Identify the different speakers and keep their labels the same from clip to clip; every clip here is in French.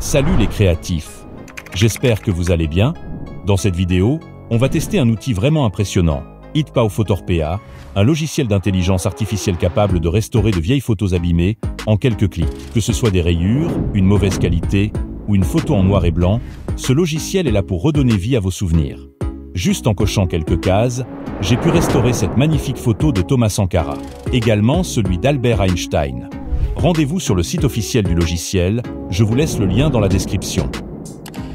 Speaker 1: Salut les créatifs! J'espère que vous allez bien. Dans cette vidéo, on va tester un outil vraiment impressionnant, HitPow Photorpea, un logiciel d'intelligence artificielle capable de restaurer de vieilles photos abîmées en quelques clics. Que ce soit des rayures, une mauvaise qualité ou une photo en noir et blanc, ce logiciel est là pour redonner vie à vos souvenirs. Juste en cochant quelques cases, j'ai pu restaurer cette magnifique photo de Thomas Sankara, également celui d'Albert Einstein. Rendez-vous sur le site officiel du logiciel, je vous laisse le lien dans la description.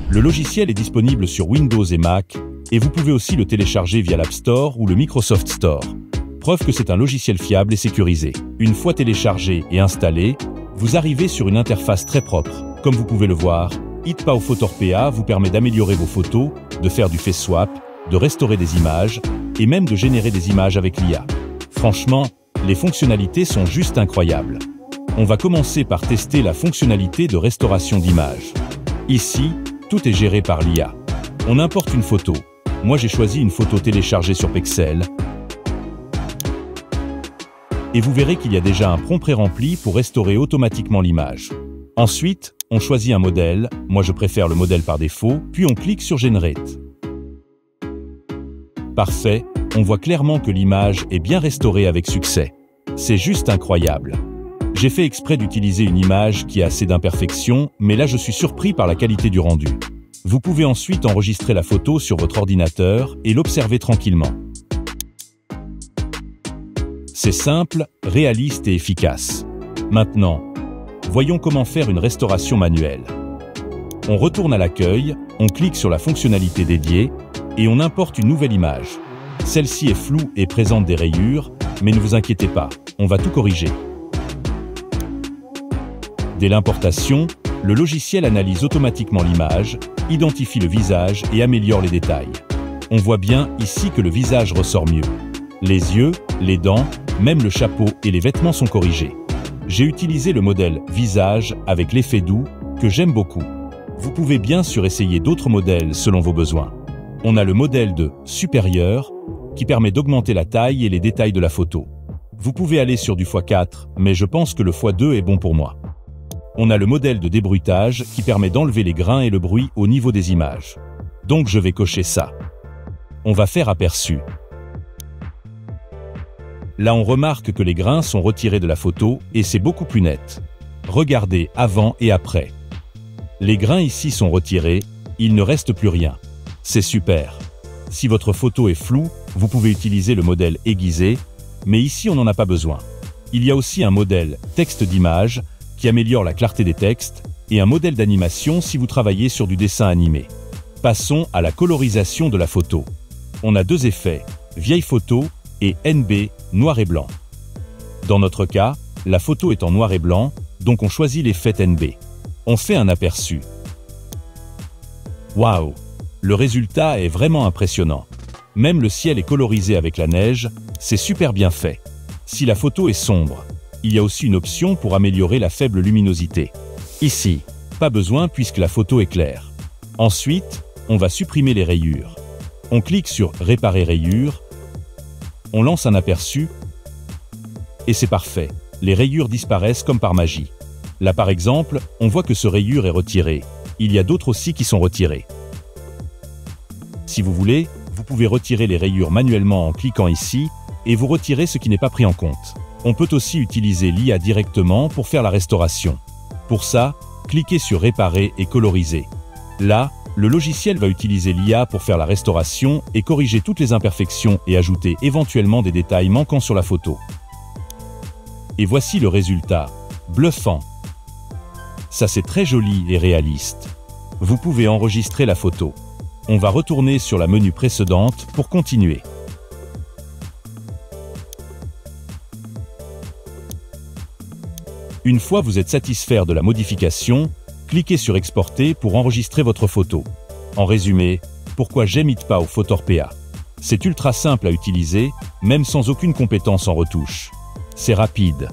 Speaker 1: Le logiciel est disponible sur Windows et Mac, et vous pouvez aussi le télécharger via l'App Store ou le Microsoft Store. Preuve que c'est un logiciel fiable et sécurisé. Une fois téléchargé et installé, vous arrivez sur une interface très propre. Comme vous pouvez le voir, HitPow Photorpea vous permet d'améliorer vos photos, de faire du face swap, de restaurer des images, et même de générer des images avec l'IA. Franchement, les fonctionnalités sont juste incroyables. On va commencer par tester la fonctionnalité de restauration d'images. Ici, tout est géré par l'IA. On importe une photo. Moi, j'ai choisi une photo téléchargée sur Pexel. Et vous verrez qu'il y a déjà un prompt pré-rempli pour restaurer automatiquement l'image. Ensuite, on choisit un modèle. Moi, je préfère le modèle par défaut, puis on clique sur Generate. Parfait, on voit clairement que l'image est bien restaurée avec succès. C'est juste incroyable. J'ai fait exprès d'utiliser une image qui a assez d'imperfections, mais là je suis surpris par la qualité du rendu. Vous pouvez ensuite enregistrer la photo sur votre ordinateur et l'observer tranquillement. C'est simple, réaliste et efficace. Maintenant, voyons comment faire une restauration manuelle. On retourne à l'accueil, on clique sur la fonctionnalité dédiée et on importe une nouvelle image. Celle-ci est floue et présente des rayures, mais ne vous inquiétez pas, on va tout corriger. Dès l'importation, le logiciel analyse automatiquement l'image, identifie le visage et améliore les détails. On voit bien ici que le visage ressort mieux. Les yeux, les dents, même le chapeau et les vêtements sont corrigés. J'ai utilisé le modèle visage avec l'effet doux que j'aime beaucoup. Vous pouvez bien sûr essayer d'autres modèles selon vos besoins. On a le modèle de supérieur qui permet d'augmenter la taille et les détails de la photo. Vous pouvez aller sur du x4, mais je pense que le x2 est bon pour moi. On a le modèle de débruitage qui permet d'enlever les grains et le bruit au niveau des images. Donc je vais cocher ça. On va faire aperçu. Là on remarque que les grains sont retirés de la photo et c'est beaucoup plus net. Regardez avant et après. Les grains ici sont retirés, il ne reste plus rien. C'est super. Si votre photo est floue, vous pouvez utiliser le modèle aiguisé, mais ici on n'en a pas besoin. Il y a aussi un modèle texte d'image qui améliore la clarté des textes et un modèle d'animation si vous travaillez sur du dessin animé. Passons à la colorisation de la photo. On a deux effets, vieille photo et NB, noir et blanc. Dans notre cas, la photo est en noir et blanc, donc on choisit l'effet NB. On fait un aperçu. Waouh! Le résultat est vraiment impressionnant. Même le ciel est colorisé avec la neige, c'est super bien fait. Si la photo est sombre, il y a aussi une option pour améliorer la faible luminosité. Ici, pas besoin puisque la photo est claire. Ensuite, on va supprimer les rayures. On clique sur « Réparer rayures », on lance un aperçu et c'est parfait. Les rayures disparaissent comme par magie. Là par exemple, on voit que ce rayure est retiré. Il y a d'autres aussi qui sont retirées. Si vous voulez, vous pouvez retirer les rayures manuellement en cliquant ici et vous retirez ce qui n'est pas pris en compte. On peut aussi utiliser l'IA directement pour faire la restauration. Pour ça, cliquez sur Réparer et coloriser. Là, le logiciel va utiliser l'IA pour faire la restauration et corriger toutes les imperfections et ajouter éventuellement des détails manquants sur la photo. Et voici le résultat. Bluffant. Ça c'est très joli et réaliste. Vous pouvez enregistrer la photo. On va retourner sur la menu précédente pour continuer. Une fois vous êtes satisfait de la modification, cliquez sur Exporter pour enregistrer votre photo. En résumé, pourquoi j'aime HitPow Photorpea? C'est ultra simple à utiliser, même sans aucune compétence en retouche. C'est rapide.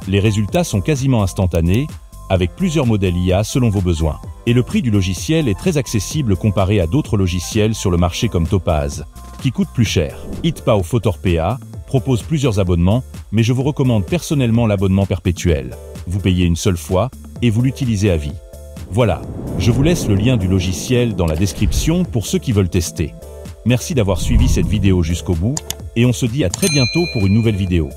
Speaker 1: Les résultats sont quasiment instantanés, avec plusieurs modèles IA selon vos besoins. Et le prix du logiciel est très accessible comparé à d'autres logiciels sur le marché comme Topaz, qui coûtent plus cher. HitPow Photorpea propose plusieurs abonnements, mais je vous recommande personnellement l'abonnement perpétuel. Vous payez une seule fois et vous l'utilisez à vie. Voilà, Je vous laisse le lien du logiciel dans la description pour ceux qui veulent tester. Merci d'avoir suivi cette vidéo jusqu'au bout et on se dit à très bientôt pour une nouvelle vidéo.